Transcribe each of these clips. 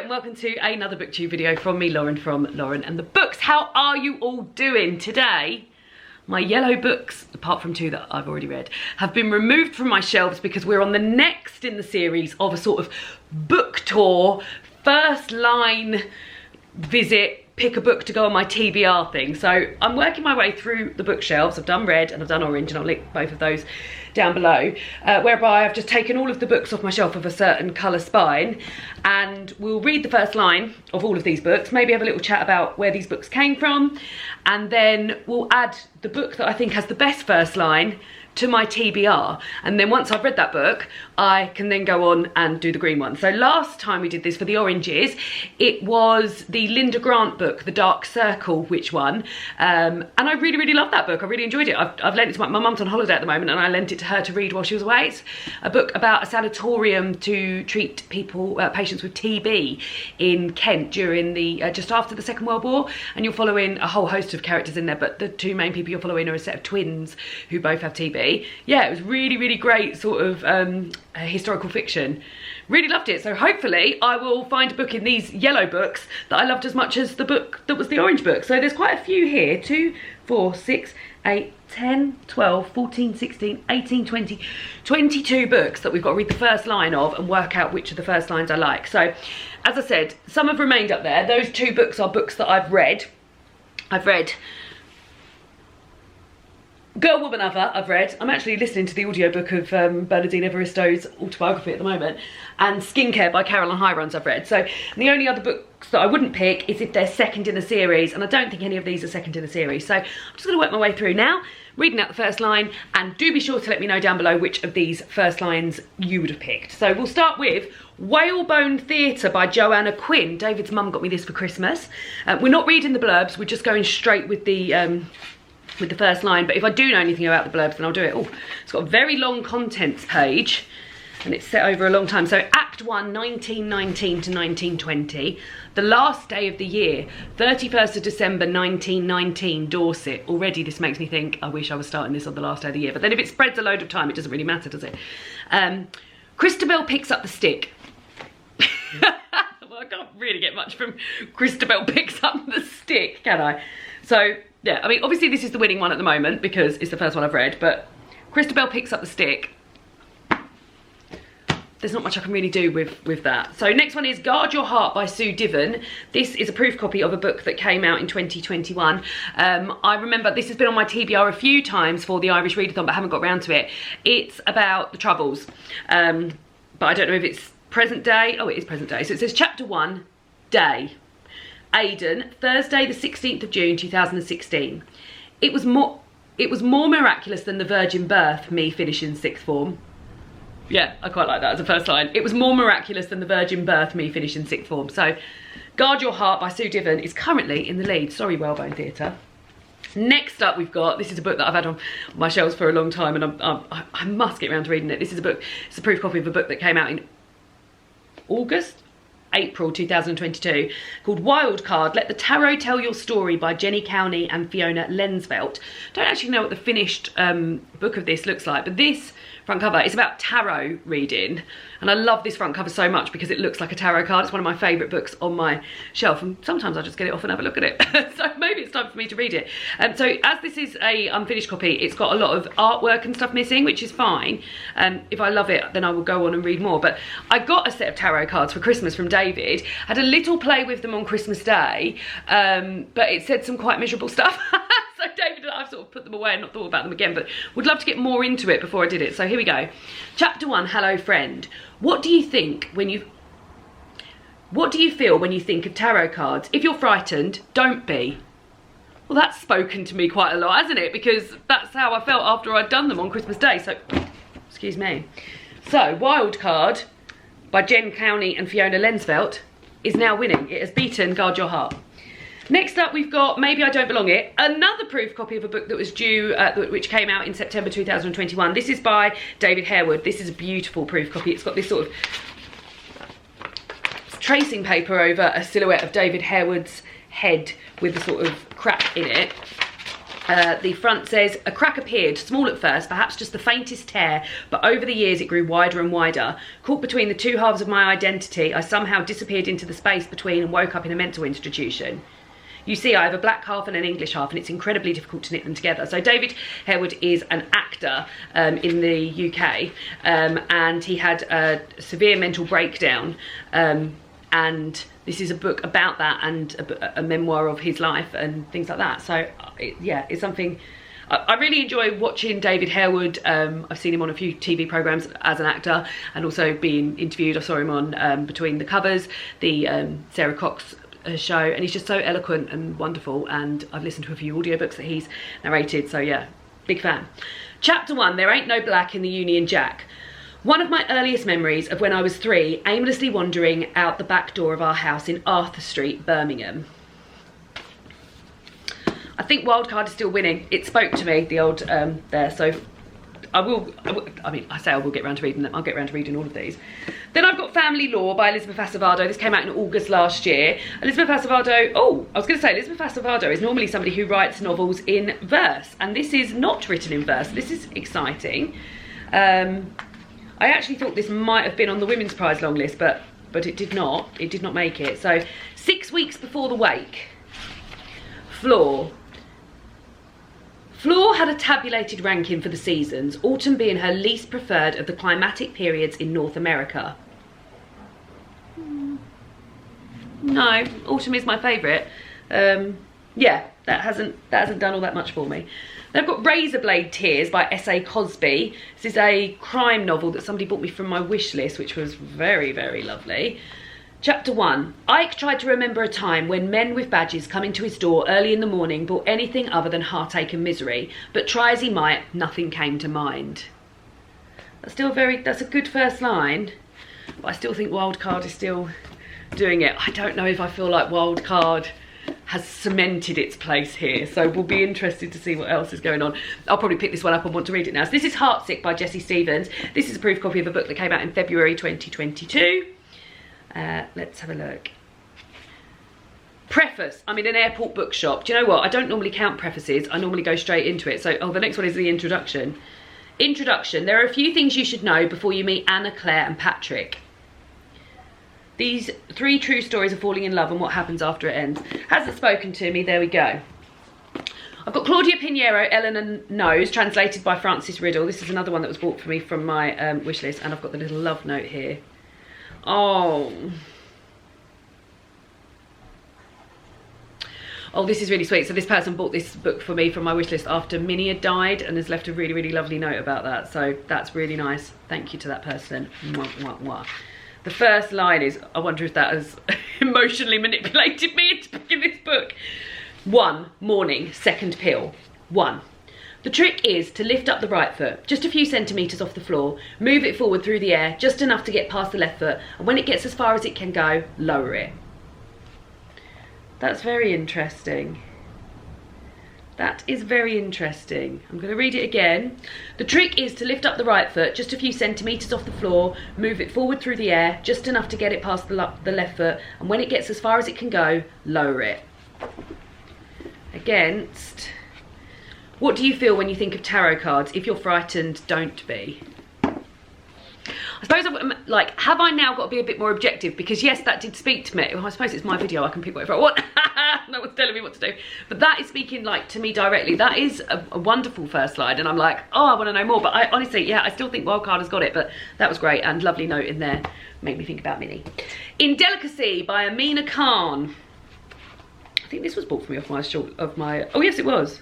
and welcome to another booktube video from me, Lauren, from Lauren and the Books. How are you all doing today? My yellow books, apart from two that I've already read, have been removed from my shelves because we're on the next in the series of a sort of book tour, first line visit, pick a book to go on my TBR thing. So I'm working my way through the bookshelves. I've done red and I've done orange, and I'll link both of those down below, whereby I've just taken all of the books off my shelf of a certain colour spine, and we'll read the first line of all of these books, maybe have a little chat about where these books came from, and then we'll add the book that I think has the best first line to my TBR, and then once I've read that book I can then go on and do the green one. So last time we did this for the oranges, it was the Linda Grant book, The Dark Circle, which one, and I really loved that book. I really enjoyed it. I've lent it to my mum's on holiday at the moment, and I lent it to her to read while she was away. It's a book about a sanatorium to treat people, patients with TB in Kent during the just after the Second World War, and you're following a whole host of characters in there, but the two main people you're following are a set of twins who both have TB. Yeah, it was really great sort of historical fiction. Really loved it. So hopefully I will find a book in these yellow books that I loved as much as the book that was the orange book. So there's quite a few here. 2, 4, 6, 8, 10, 12, 14, 16, 18, 20, 22 books that we've got to read the first line of and work out which of the first lines I like. So as I said, some have remained up there. Those two books are books that I've read. Girl, Woman, Other, I've read. I'm actually listening to the audiobook of Bernardine Evaristo's autobiography at the moment, and Skincare by Caroline Hirons I've read. So the only other books that I wouldn't pick is if they're second in the series, and I don't think any of these are second in the series. So I'm just going to work my way through now, reading out the first line, and do be sure to let me know down below which of these first lines you would have picked. So we'll start with Whalebone Theatre by Joanna Quinn. David's mum got me this for Christmas. We're not reading the blurbs, we're just going straight with the first line, but if I do know anything about the blurbs then I'll do it. Oh, it's got a very long contents page and it's set over a long time. So Act 1, 1919 to 1920. The last day of the year, 31st of December 1919, Dorset. Already this makes me think I wish I was starting this on the last day of the year, but then if it spreads a load of time it doesn't really matter, does it? Christabel picks up the stick. Well, I can't really get much from Christabel picks up the stick, can I? So yeah, I mean, obviously this is the winning one at the moment because it's the first one I've read, but Christabel picks up the stick. There's not much I can really do with that. So next one is Guard Your Heart by Sue Diven. This is a proof copy of a book that came out in 2021. I remember this has been on my TBR a few times for the Irish Readathon, but I haven't got around to it. It's about the Troubles, but I don't know if it's present day. Oh, it is present day. So it says Chapter 1, Day. Aidan, Thursday the 16th of June 2016. It was more miraculous than the virgin birth, me finishing sixth form. Yeah, I quite like that as a first line. It was more miraculous than the virgin birth, me finishing sixth form. So Guard Your Heart by Sue Diven is currently in the lead. Sorry, Whalebone Theatre. Next up we've got, this is a book that I've had on my shelves for a long time, and I must get around to reading it. This is a book, it's a proof copy of a book that came out in April 2022, called Wild Card, Let the Tarot Tell Your Story by Jenny Cowney and Fiona Lensvelt. Don't actually know what the finished book of this looks like, but this front cover is about tarot reading, and I love this front cover so much because it looks like a tarot card. It's one of my favourite books on my shelf, and sometimes I just get it off and have a look at it. So maybe it's time for me to read it. So as this is a unfinished copy, it's got a lot of artwork and stuff missing, which is fine. If I love it, then I will go on and read more. But I got a set of tarot cards for Christmas from David, had a little play with them on Christmas Day, but it said some quite miserable stuff. So David and I've sort of put them away and not thought about them again, but would love to get more into it before I did it. So here we go. Chapter 1, Hello Friend. What do you feel when you think of tarot cards? If you're frightened, don't be. Well, that's spoken to me quite a lot, hasn't it? Because that's how I felt after I'd done them on Christmas Day. So, excuse me. So, Wild Card by Jen Cowney and Fiona Lensvelt is now winning. It has beaten Guard Your Heart. Next up we've got Maybe I Don't Belong It, another proof copy of a book that was due, which came out in September 2021. This is by David Harewood. This is a beautiful proof copy. It's got this sort of tracing paper over a silhouette of David Harewood's head with a sort of crack in it. The front says, a crack appeared, small at first, perhaps just the faintest tear, but over the years it grew wider and wider. Caught between the two halves of my identity, I somehow disappeared into the space between and woke up in a mental institution. You see, I have a black half and an English half, and it's incredibly difficult to knit them together. So David Harewood is an actor in the UK, and he had a severe mental breakdown, and this is a book about that, and a memoir of his life and things like that. So yeah, it's something I really enjoy watching. David Harewood. I've seen him on a few TV programmes as an actor, and also being interviewed. I saw him on Between the Covers, the Sarah Cox show, and he's just so eloquent and wonderful, and I've listened to a few audiobooks that he's narrated, so yeah, big fan. Chapter 1, There Ain't No Black in the Union Jack. One of my earliest memories of when I was 3, aimlessly wandering out the back door of our house in Arthur Street, Birmingham. I think Wildcard is still winning. It spoke to me, the old there, so I will, I mean, I say I will get around to reading them. I'll get around to reading all of these. Then I've got Family Law by Elizabeth Acevedo. This came out in August last year. Elizabeth Acevedo, oh, I was going to say, Elizabeth Acevedo is normally somebody who writes novels in verse, and this is not written in verse. This is exciting. I actually thought this might have been on the Women's Prize long list, but it did not. It did not make it. So, 6 weeks before the wake, Flor had a tabulated ranking for the seasons, autumn being her least preferred of the climatic periods in North America. No, autumn is my favourite. Yeah, that hasn't done all that much for me. Then I've got Razorblade Tears by S.A. Cosby. This is a crime novel that somebody bought me from my wish list, which was very, very lovely. Chapter 1. Ike tried to remember a time when men with badges coming to his door early in the morning brought anything other than heartache and misery, but try as he might, nothing came to mind. That's a good first line, but I still think Wildcard is still doing it. I don't know if I feel like Wildcard has cemented its place here, so we'll be interested to see what else is going on. I'll probably pick this one up and want to read it now. So this is Heartsick by Jessie Stevens. This is a proof copy of a book that came out in February 2022. Let's have a look. Preface. I'm in an airport bookshop. Do you know what? I don't normally count prefaces. I normally go straight into it. So, the next one is the introduction. Introduction. There are a few things you should know before you meet Anna, Claire and Patrick. These 3 true stories of falling in love and what happens after it ends. Hasn't spoken to me. There we go. I've got Claudia Pinheiro, Eleanor Knows, translated by Francis Riddle. This is another one that was bought for me from my wish list. And I've got the little love note here. Oh, this is really sweet. So this person bought this book for me from my wish list after Minnie had died and has left a really, really lovely note about that. So that's really nice. Thank you to that person. Mwah, mwah, mwah. The first line is, I wonder if that has emotionally manipulated me into picking this book. 1, morning, second pill. 1. The trick is to lift up the right foot, just a few centimetres off the floor, move it forward through the air, just enough to get past the left foot, and when it gets as far as it can go, lower it. That's very interesting. That is very interesting. I'm going to read it again. The trick is to lift up the right foot, just a few centimetres off the floor, move it forward through the air, just enough to get it past the left foot, and when it gets as far as it can go, lower it. Against... What do you feel when you think of tarot cards? If you're frightened, don't be. I suppose, have I now got to be a bit more objective? Because yes, that did speak to me. Well, I suppose it's my video, I can pick whatever I want. No one's telling me what to do. But that is speaking to me directly. That is a wonderful first line. And I'm like, oh, I want to know more. But I honestly, yeah, I still think Wildcard has got it. But that was great, and lovely note in there. Made me think about Minnie. Indelicacy by Amina Khan. I think this was bought for me off my, oh yes, it was.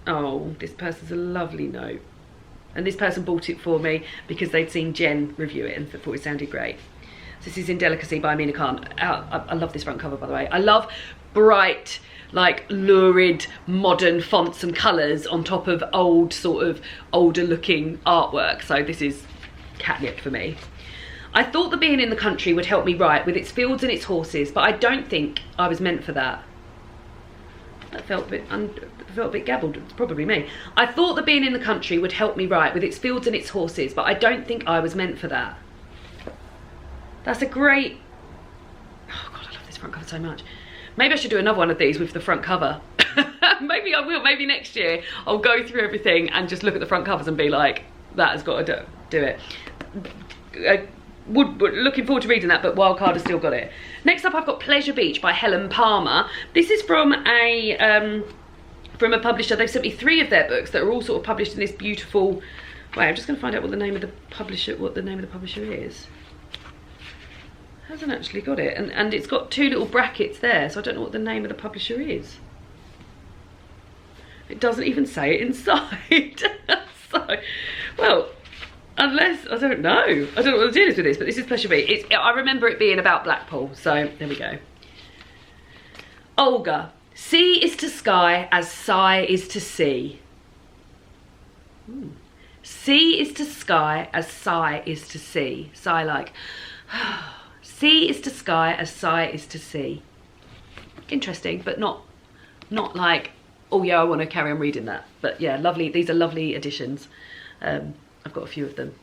Oh, this person's a lovely note. And this person bought it for me because they'd seen Jen review it and thought it sounded great. So this is Indelicacy by Amina Khan. I love this front cover, by the way. I love bright, lurid, modern fonts and colours on top of old, older looking artwork. So this is catnip for me. I thought that being in the country would help me write with its fields and its horses, but I don't think I was meant for that. That felt a bit gabbled. It's probably me. I thought that being in the country would help me write with its fields and its horses, but I don't think I was meant for that. That's a great... Oh God, I love this front cover so much. Maybe I should do another one of these with the front cover. Maybe I will, maybe next year I'll go through everything and just look at the front covers and be like, that has got to do it. Looking forward to reading that, but Wildcard has still got it. Next up, I've got Pleasure Beach by Helen Palmer. This is from a publisher. They've sent me 3 of their books that are all sort of published in this beautiful way. I'm just going to find out what the name of the publisher is. Hasn't actually got it, and it's got 2 little brackets there, so I don't know what the name of the publisher is. It doesn't even say it inside. So, well, unless, I don't know what the deal is with this, but this is Pleasure Beach. I remember it being about Blackpool, so there we go. Olga, sea is to sky as sigh is to sea. Sea is to sky as sigh is to sea. Sigh like, sea is to sky as sigh is to sea. Interesting, but not like, oh yeah, I want to carry on reading that. But yeah, lovely. These are lovely editions. I've got a few of them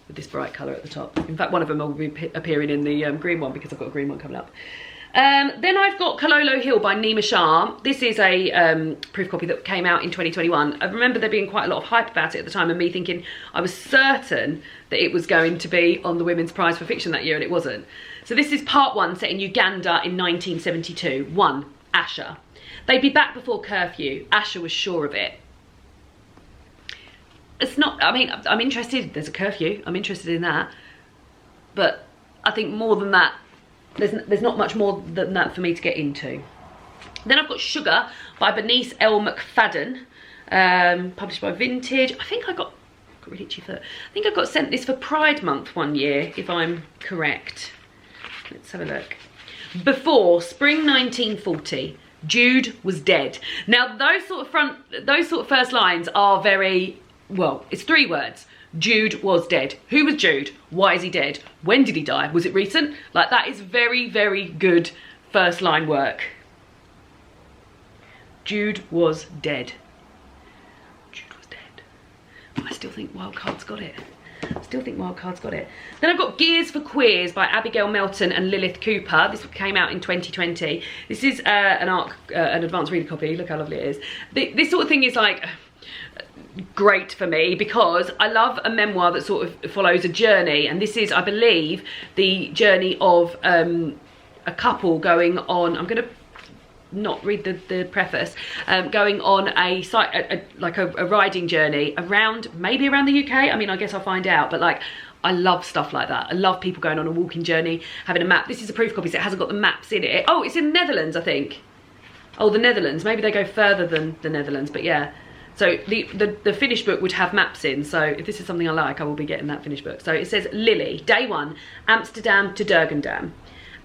with this bright colour at the top. In fact, one of them will be appearing in the green one because I've got a green one coming up. Then I've got Kololo Hill by Nima Shah. This is a proof copy that came out in 2021. I remember there being quite a lot of hype about it at the time, and me thinking I was certain that it was going to be on the Women's Prize for Fiction that year, and it wasn't. So this is part 1, set in Uganda in 1972. 1, Asher. They'd be back before curfew. Asher was sure of it. It's not, I mean, I'm interested. There's a curfew. I'm interested in that. But I think more than that, there's not much more than that for me to get into. Then I've got Sugar by Bernice L. McFadden, published by Vintage. I think I got really itchy for. I think I got sent this for Pride Month one year, if I'm correct. Let's have a look. Before spring 1940, Jude was dead. Now those sort of first lines are very, well, it's 3 words. Jude was dead. Who was Jude? Why is he dead? When did he die? Was it recent? Like, that is very, very good first line work. Jude was dead. Jude was dead. I still think Wildcard's got it. Then I've got Gears for Queers by Abigail Melton and Lilith Cooper. This came out in 2020. This is an advanced reader copy. Look how lovely it is. This sort of thing is like great for me because I love a memoir that sort of follows a journey, and this is, I believe, the journey of a couple going on, I'm going to not read the preface, going on a riding journey maybe around the UK. I mean, I guess I'll find out, but like, I love stuff like that. I love people going on a walking journey, having a map. This is a proof copy, so it hasn't got the maps in it. Oh, it's in the Netherlands, I think. Oh, the Netherlands. Maybe they go further than the Netherlands, but yeah. So the finished book would have maps in, so if this is something I like, I will be getting that finished book. So it says, Lily, day 1, Amsterdam to Durgandam.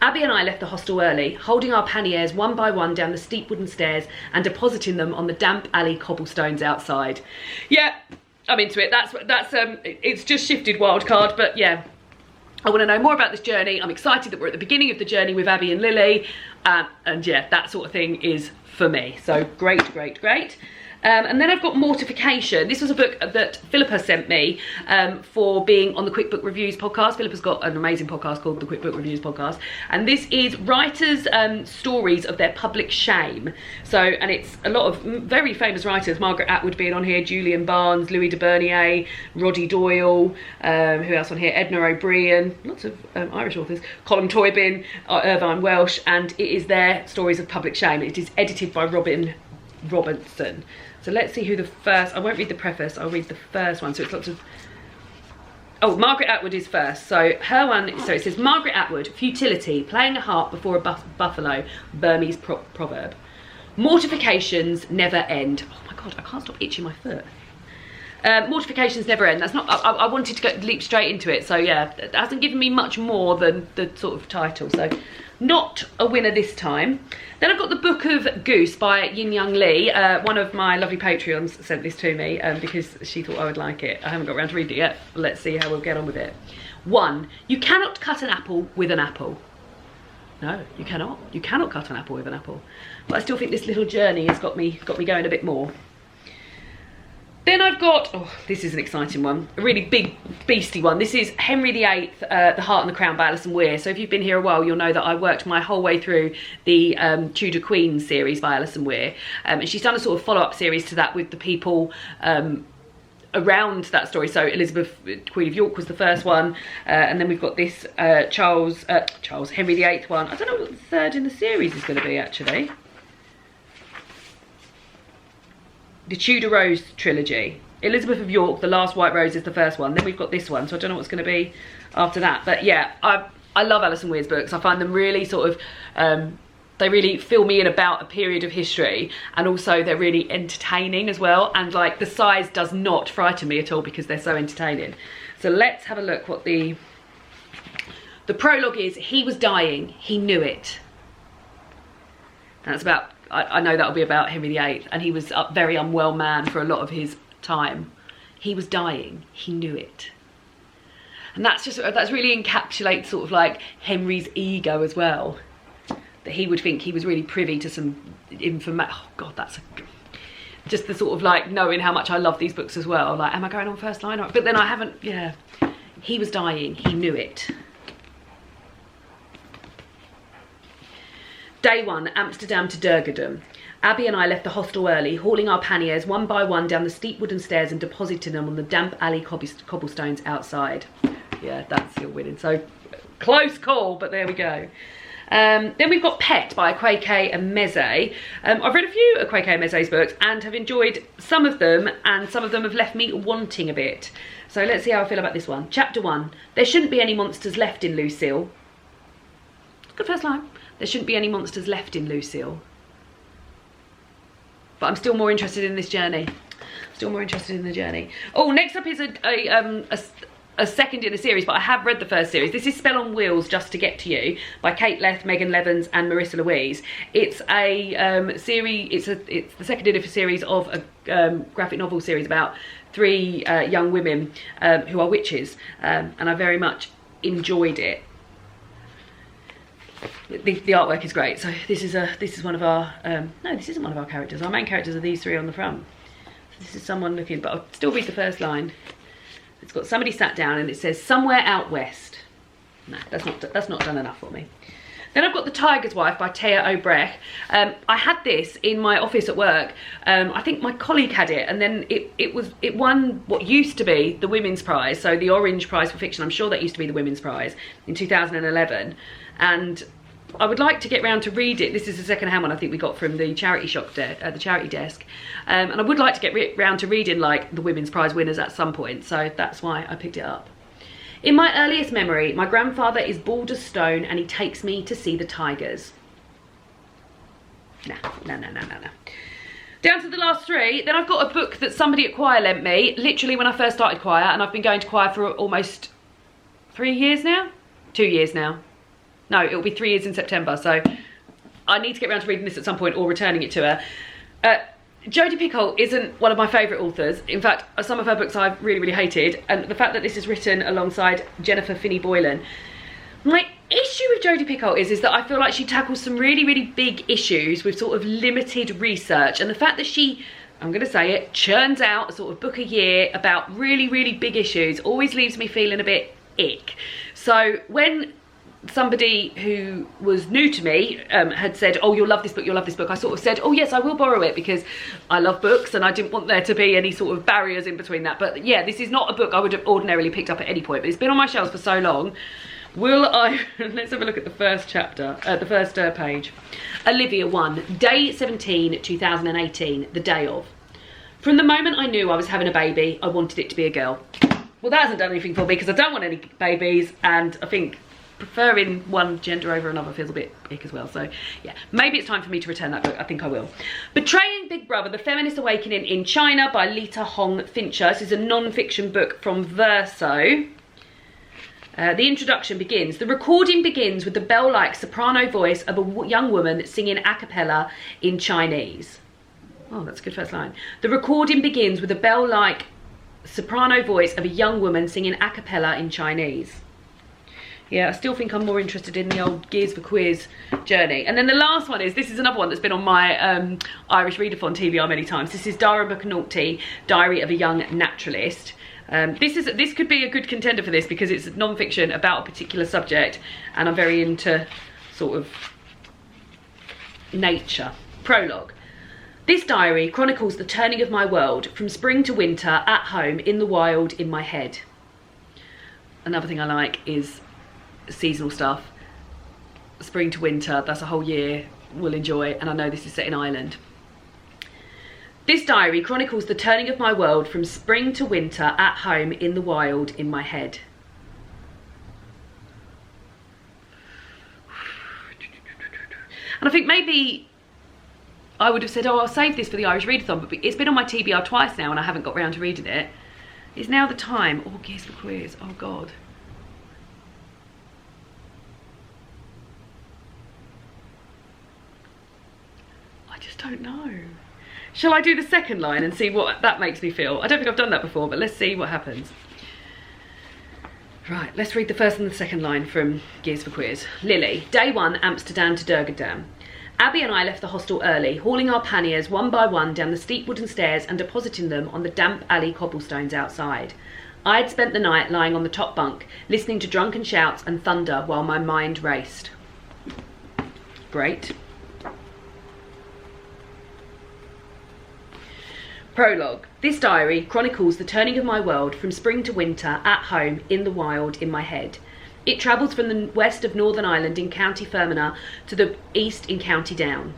Abby and I left the hostel early, holding our panniers one by one down the steep wooden stairs and depositing them on the damp alley cobblestones outside. Yeah, I'm into it. It's just shifted Wildcard, but yeah. I want to know more about this journey. I'm excited that we're at the beginning of the journey with Abby and Lily. And yeah, that sort of thing is for me. So great, great, great. And then I've got Mortification. This was a book that Philippa sent me for being on the Quick Book Reviews podcast. Philippa's got an amazing podcast called the Quick Book Reviews podcast. And this is writers' stories of their public shame. So, and it's a lot of very famous writers. Margaret Atwood being on here, Julian Barnes, Louis de Bernier, Roddy Doyle, who else on here? Edna O'Brien, lots of Irish authors. Colm Toibin, Irvine Welsh, and it is their stories of public shame. It is edited by Robin Robertson. So let's see who the first, I won't read the preface, I'll read the first one. So it's lots of, oh, Margaret Atwood is first. So her one, so it says, Margaret Atwood, futility, playing a harp before a buffalo, Burmese proverb. Mortifications never end. Oh my God, I can't stop itching my foot. Mortifications never end. That's not, I wanted to leap straight into it. So yeah, it hasn't given me much more than the sort of title. So not a winner this time. Then I've got the Book of Goose by Yin Young Lee. One of my lovely Patreons sent this to me because she thought I would like it. I haven't got around to reading it yet. Let's see how we'll get on with it. 1, you cannot cut an apple with an apple. No, you cannot. You cannot cut an apple with an apple. But I still think this little journey has got me going a bit more. Then I've got, oh, this is an exciting one, a really big, beastie one. This is Henry VIII, The Heart and the Crown by Alison Weir. So if you've been here a while, you'll know that I worked my whole way through the Tudor Queen series by Alison Weir. And she's done a sort of follow-up series to that with the people around that story. So Elizabeth, Queen of York was the first one. And then we've got this Henry VIII one. I don't know what the third in the series is going to be, actually. The Tudor Rose trilogy. Elizabeth of York, The Last White Rose is the first one. Then we've got this one, so I don't know what's going to be after that. But yeah, I love Alison Weir's books. I find them really sort of, they really fill me in about a period of history, and also they're really entertaining as well. And like the size does not frighten me at all because they're so entertaining. So let's have a look what the prologue is. He was dying, he knew it. And that's about, I know that'll be about Henry VIII, and he was a very unwell man for a lot of his time. He was dying, he knew it. And that's really encapsulates sort of like Henry's ego as well. That he would think he was really privy to some information. Oh God, that's just the sort of like knowing how much I love these books as well. Like, am I going on first line? But then I haven't, yeah. He was dying, he knew it. Day 1, Amsterdam to Durgadam. Abby and I left the hostel early, hauling our panniers one by one down the steep wooden stairs and depositing them on the damp alley cobblestones outside. Yeah, that's your winning. So, close call, but there we go. Then we've got Pet by Akwaeke and Meze. I've read a few Akwaeke and Meze's books and have enjoyed some of them, and some of them have left me wanting a bit. So let's see how I feel about this one. Chapter 1. There shouldn't be any monsters left in Lucille. Good first line. There shouldn't be any monsters left in Lucille. But I'm still more interested in this journey. Still more interested in the journey. Oh, next up is a second in a series, but I have read the first series. This is Spell on Wheels, Just to Get to You by Kate Leth, Megan Levens and Marissa Louise. It's a series, it's the second in a series of a graphic novel series about 3 young women who are witches, and I very much enjoyed it. The artwork is great. So this is one of our no, this isn't one of our characters. Our main characters are these 3 on the front. So this is someone looking, but I'll still read the first line. It's got somebody sat down and it says somewhere out west. No, that's not done enough for me. Then I've got The Tiger's Wife by Thea Obrecht. I had this in my office at work. I think my colleague had it, and then it won what used to be the Women's Prize, so the Orange Prize for Fiction. I'm sure that used to be the Women's Prize in 2011. And I would like to get round to read it. This is a second-hand one I think we got from the charity shop, the charity desk. And I would like to get round to reading like the Women's Prize winners at some point, so that's why I picked it up. In my earliest memory, my grandfather is bald as stone and he takes me to see the tigers. No. Down to the last 3. Then I've got a book that somebody at choir lent me, literally when I first started choir, and I've been going to choir for almost 3 years now? 2 years now. No, it'll be 3 years in September, so I need to get around to reading this at some point or returning it to her. Jodi Picoult isn't one of my favourite authors. In fact, some of her books I've really, really hated, and the fact that this is written alongside Jennifer Finney Boylan. My issue with Jodi Picoult is that I feel like she tackles some really, really big issues with sort of limited research, and the fact that she, I'm going to say it, churns out a sort of book a year about really, really big issues always leaves me feeling a bit ick. So when somebody who was new to me had said, oh, you'll love this book, I sort of said, oh yes, I will borrow it because I love books and I didn't want there to be any sort of barriers in between that. But yeah, this is not a book I would have ordinarily picked up at any point, but it's been on my shelves for so long. Will I, let's have a look at the first chapter, the first page. Olivia 1, day 17, 2018, the day of. From the moment I knew I was having a baby, I wanted it to be a girl. Well, that hasn't done anything for me because I don't want any babies, and I think preferring one gender over another feels a bit ick as well. So yeah, maybe it's time for me to return that book. I think I will. Betraying Big Brother, The Feminist Awakening in China by Lita Hong Fincher. This is a non-fiction book from Verso. The introduction begins. The recording begins with the bell-like soprano voice of a young woman singing a cappella in Chinese. Oh, that's a good first line. The recording begins with the bell-like soprano voice of a young woman singing a cappella in Chinese. Yeah, I still think I'm more interested in the old Gears for Queers journey. And then the last one is, this is another one that's been on my Irish Readathon TBR many times. This is Dara McAnulty, Diary of a Young Naturalist. This could be a good contender for this because it's non-fiction about a particular subject, and I'm very into sort of nature. Prologue. This diary chronicles the turning of my world from spring to winter, at home, in the wild, in my head. Another thing I like is seasonal stuff. Spring to winter, that's a whole year we'll enjoy, and I know this is set in Ireland. This diary chronicles the turning of my world from spring to winter, at home, in the wild, in my head. And I think maybe I would have said, oh, I'll save this for the Irish Readathon, but it's been on my TBR twice now and I haven't got round to reading it. Is now the time? Oh, Gears for Queers, oh God. I just don't know. Shall I do the second line and see what that makes me feel? I don't think I've done that before, but let's see what happens. Right, let's read the first and the second line from Gears for Queers. Lily, day 1, Amsterdam to Durgadam. Abby and I left the hostel early, hauling our panniers one by one down the steep wooden stairs and depositing them on the damp alley cobblestones outside. I had spent the night lying on the top bunk, listening to drunken shouts and thunder while my mind raced. Great. Prologue. This diary chronicles the turning of my world from spring to winter, at home, in the wild, in my head. It travels from the west of Northern Ireland in County Fermanagh to the east in County Down.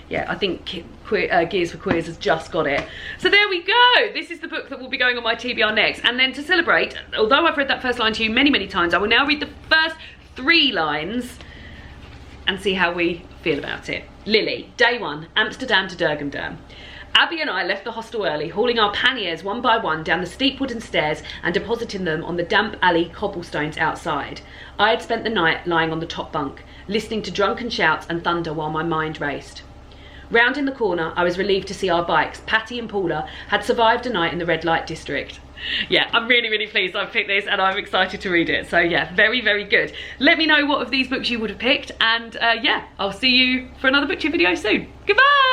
Yeah, I think Gears for Queers has just got it. So there we go. This is the book that will be going on my TBR next. And then to celebrate, although I've read that first line to you many, many times, I will now read the first 3 lines and see how we feel about it. Lily, day 1, Amsterdam to Durgadam. Abby and I left the hostel early, hauling our panniers one by one down the steep wooden stairs and depositing them on the damp alley cobblestones outside. I had spent the night lying on the top bunk, listening to drunken shouts and thunder while my mind raced. Round in the corner, I was relieved to see our bikes, Patty and Paula, had survived a night in the red light district. Yeah, I'm really, really pleased I've picked this and I'm excited to read it. So yeah, very, very good. Let me know what of these books you would have picked, and yeah, I'll see you for another BookTube video soon. Goodbye!